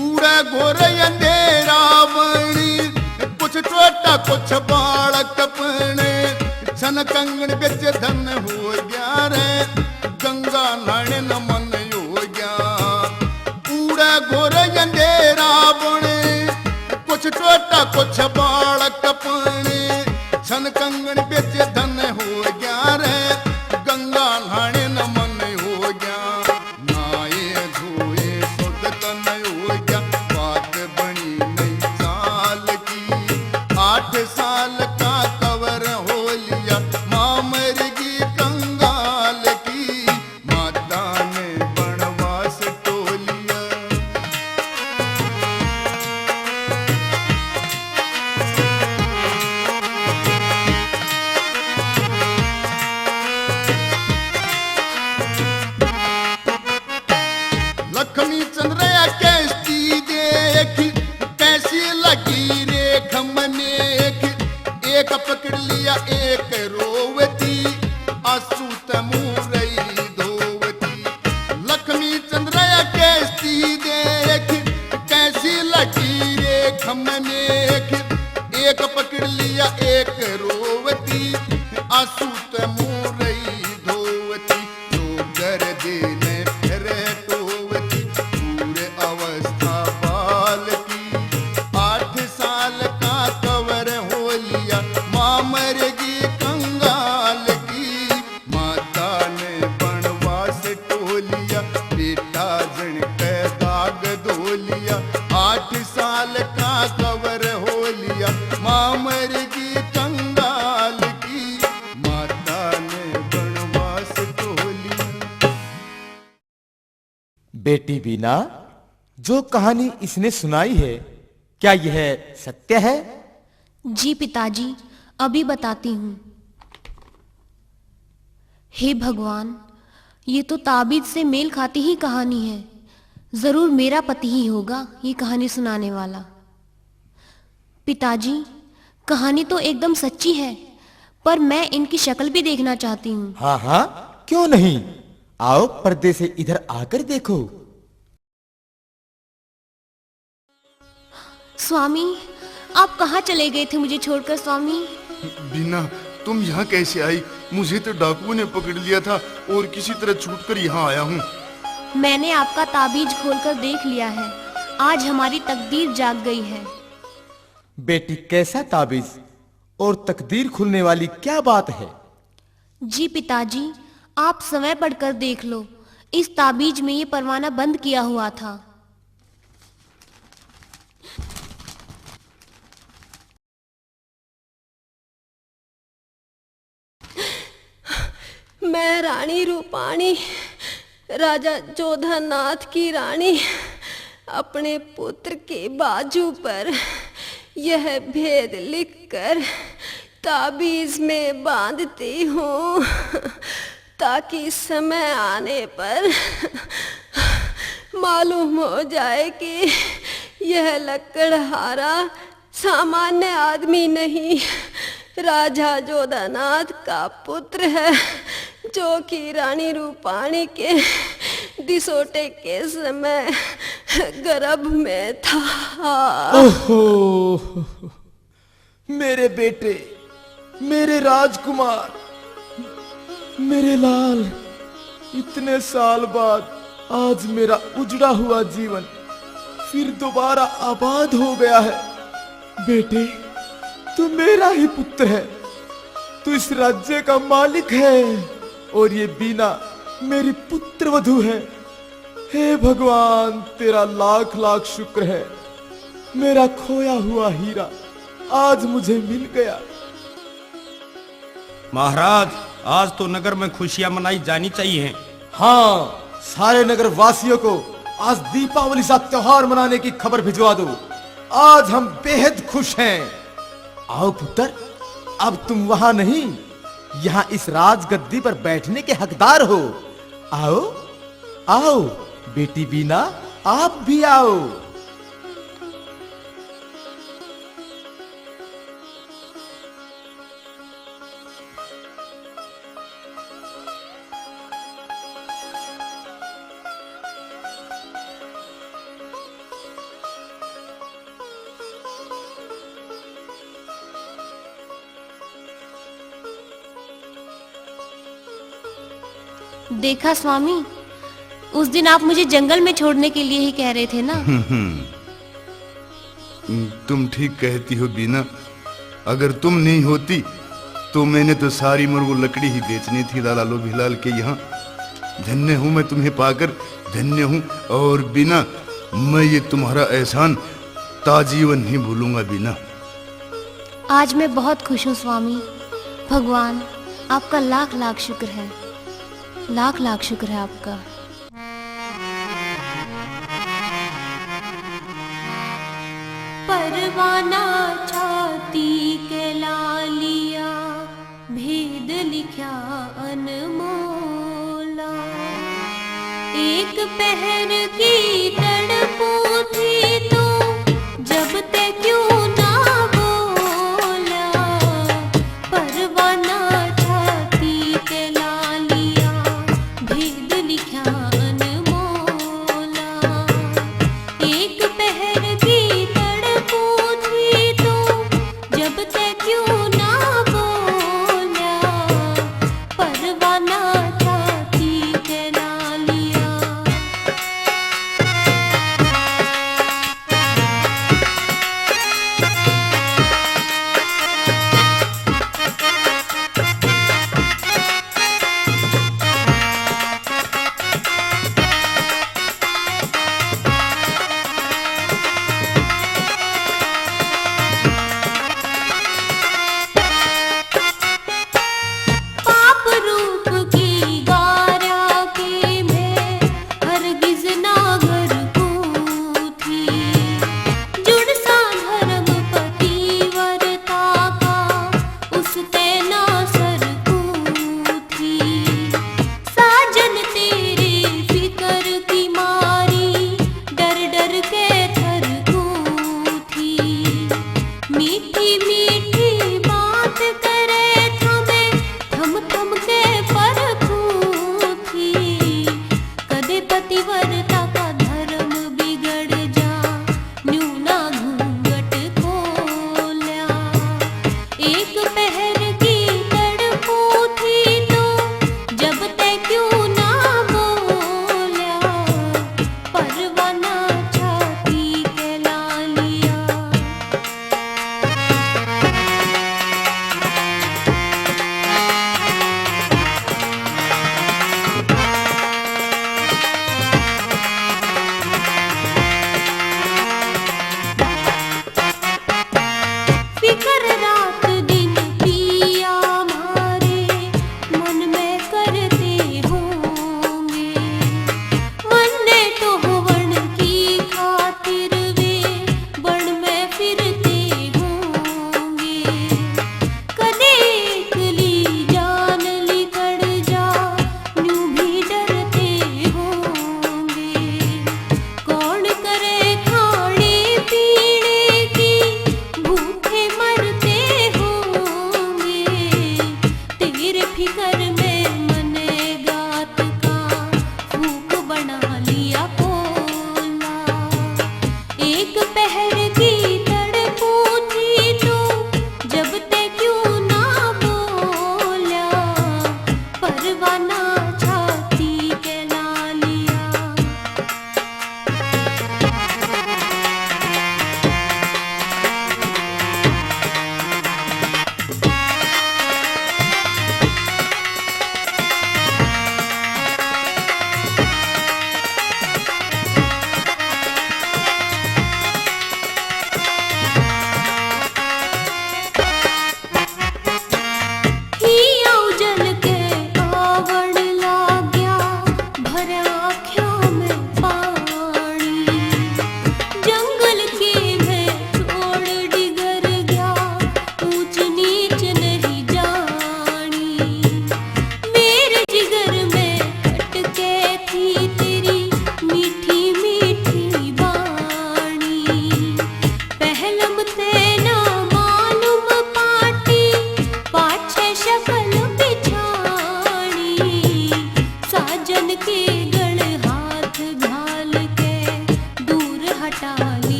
Speaker 2: उड़ा घोर अंधेरा बणी, कुछ छोटा कुछ बालक पणे। छन कंगन बिच धन हो गया रे, गंगा नाने न मन हो गया। उड़ा घोर अंधेरा बणे, कुछ छोटा कुछ बालक पणे। छन कंगन बिच धन हो गया रे, गंगा नाने न मन हो गया। नाये धोए शुद्ध तन हो गया, बात बनी नई चाल की। 8 साल का कवर हो लिया, माँ मरेगी कंगाल की। माता ने बनवास टोलिया। लक्ष्मी चंद्रया कैसी देखी, कैसी लगी रेख मनेख। एक पकड़ लिया एक रोवती, आंसू तमुरई धोवती। लक्ष्मी चंद्रया कैसी देखी, कैसी ढोलिया एक रोवती आंसू ते मुरई धोवती डोगर देने फिरे टोवती पूरे अवस्था बाल की 8 साल का कवर हो लिया माँ मरेगी कंगाल की माता ने बनवास टोलिया बेटा जन के दाग धो लिया 8 साल का कवर हो लिया माँ मरेगी कंगाल की माता ने बनवास टोलिया।
Speaker 7: बेटी बीना, जो कहानी इसने सुनाई है क्या यह सत्य है?
Speaker 1: जी पिताजी, अभी बताती हूँ। हे भगवान, ये तो ताबीज से मेल खाती ही कहानी है। जरूर मेरा पति ही होगा ये कहानी सुनाने वाला। पिताजी, कहानी तो एकदम सच्ची है, पर मैं इनकी शक्ल भी देखना चाहती हूँ।
Speaker 7: हाँ हाँ, क्यों नहीं, आओ पर्दे से इधर आकर देखो।
Speaker 1: स्वामी, आप कहाँ चले गए थे मुझे छोड़कर स्वामी?
Speaker 2: बीना, तुम यहाँ कैसे आई? मुझे तो डाकुओं ने पकड़ लिया था और किसी तरह छूटकर यहाँ आया हूँ।
Speaker 1: मैंने आपका ताबीज खोलकर देख लिया है। आज हमारी तकदीर जाग गई है।
Speaker 7: बेटी, कैसा ताबीज और तकदीर खुलने वाली क्या बात है?
Speaker 1: जी पिताजी, आप समय पढ़कर देख लो। इस ताबीज में ये परवाना बंद किया हुआ था।
Speaker 10: मैं रानी रूपाणी, राजा जोधानाथ की रानी, अपने पुत्र के बाजू पर यह भेद लिखकर ताबीज में बांधती हूँ, ताकि समय आने पर मालूम हो जाए कि यह लकड़हारा सामान्य आदमी नहीं, राजा जोधानाथ का पुत्र है, जो कि रानी रूपाणी के दिसोटे के समय गर्भ में था।
Speaker 7: ओहो, मेरे बेटे, मेरे राजकुमार, मेरे लाल, इतने साल बाद आज मेरा उजड़ा हुआ जीवन फिर दोबारा आबाद हो गया है। बेटे, तू मेरा ही पुत्र है, तू इस राज्य का मालिक है और ये बीना मेरी पुत्रवधू है। हे भगवान, तेरा लाख लाख शुक्र है। मेरा खोया हुआ हीरा आज मुझे मिल गया।
Speaker 6: महाराज, आज तो नगर में खुशियां मनाई जानी चाहिए।
Speaker 7: हाँ, सारे नगर वासियों को आज दीपावली सा त्योहार मनाने की खबर भिजवा दो। आज हम बेहद खुश हैं। आओ पुत्र, अब तुम वहां नहीं, यहाँ इस राजगद्दी पर बैठने के हकदार हो। आओ आओ बेटी बीना, आप भी आओ।
Speaker 1: देखा स्वामी, उस दिन आप मुझे जंगल में छोड़ने के लिए ही कह रहे थे ना।
Speaker 2: तुम ठीक कहती हो बीना। अगर तुम नहीं होती तो मैंने तो सारी उम्र वो लकड़ी ही बेचनी थी लालो भिलाल के यहाँ। धन्य हूँ मैं तुम्हें पाकर, धन्य हूँ। और बीना, मैं ये तुम्हारा एहसान ताजीवन नहीं भूलूंगा बीना।
Speaker 1: आज मैं बहुत खुश हूँ स्वामी। भगवान, आपका लाख लाख शुक्र है, लाख लाख शुक्र है आपका। परवाना छाती के लालिया, भेद लिखा अनमोला। एक पहर की तड़पू थी तो जब ते क्यों ना बोला। परवाना छाती के लालिया, भेद लिखा अनमोला। एक पहर की तड़पू थी तो जब ते क्यों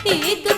Speaker 1: एक